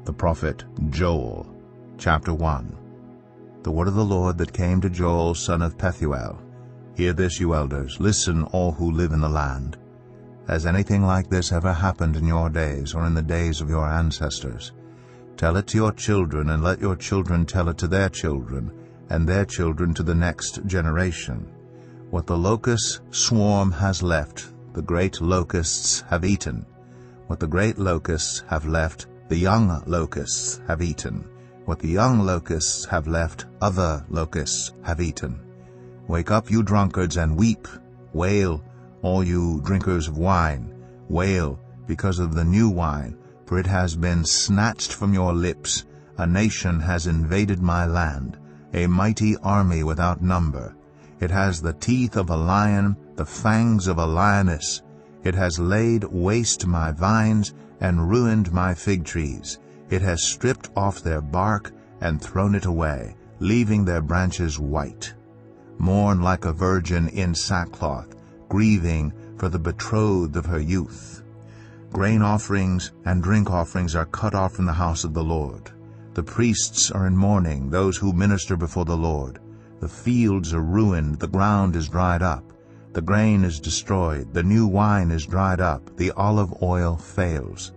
The prophet Joel, chapter 1. The word of the Lord that came to Joel, son of Pethuel. Hear this, you elders, listen, all who live in the land. Has anything like this ever happened in your days, or in the days of your ancestors? Tell it to your children, and let your children tell it to their children, and their children to the next generation. What the locust swarm has left, the great locusts have eaten. What the great locusts have left, the young locusts have eaten. What the young locusts have left, other locusts have eaten. Wake up, you drunkards, and weep. Wail, all you drinkers of wine. Wail because of the new wine, for it has been snatched from your lips. A nation has invaded my land, a mighty army without number. It has the teeth of a lion, the fangs of a lioness. It has laid waste my vines and ruined my fig trees. It has stripped off their bark and thrown it away, leaving their branches white. Mourn like a virgin in sackcloth, grieving for the betrothed of her youth. Grain offerings and drink offerings are cut off from the house of the Lord. The priests are in mourning, those who minister before the Lord. The fields are ruined, the ground is dried up. The grain is destroyed, the new wine is dried up, the olive oil fails.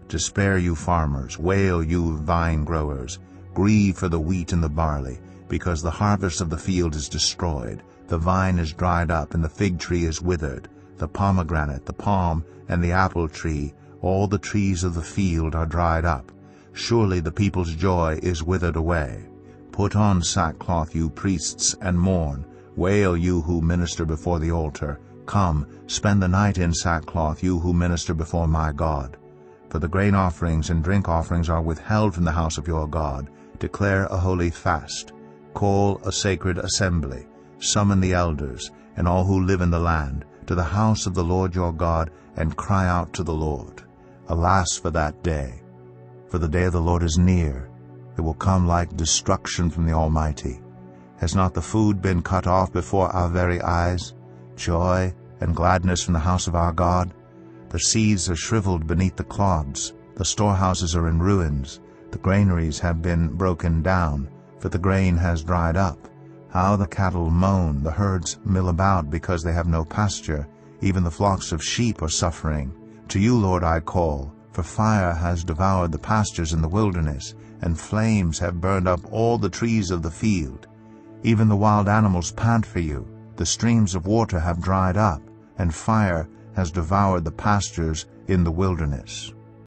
Despair, you farmers, wail, you vine growers. Grieve for the wheat and the barley, because the harvest of the field is destroyed. The vine is dried up, and the fig tree is withered. The pomegranate, the palm, and the apple tree, all the trees of the field are dried up. Surely the people's joy is withered away. Put on sackcloth, you priests, and mourn. Wail, you who minister before the altar. Come, spend the night in sackcloth, you who minister before my God. For the grain offerings and drink offerings are withheld from the house of your God. Declare a holy fast. Call a sacred assembly. Summon the elders, and all who live in the land, to the house of the Lord your God, and cry out to the Lord. Alas for that day! For the day of the Lord is near. It will come like destruction from the Almighty. Has not the food been cut off before our very eyes? Joy and gladness from the house of our God? The seeds are shriveled beneath the clods. The storehouses are in ruins. The granaries have been broken down, for the grain has dried up. How the cattle moan, the herds mill about because they have no pasture. Even the flocks of sheep are suffering. To you, Lord, I call, for fire has devoured the pastures in the wilderness, and flames have burned up all the trees of the field. Even the wild animals pant for you. The streams of water have dried up, and fire has devoured the pastures in the wilderness.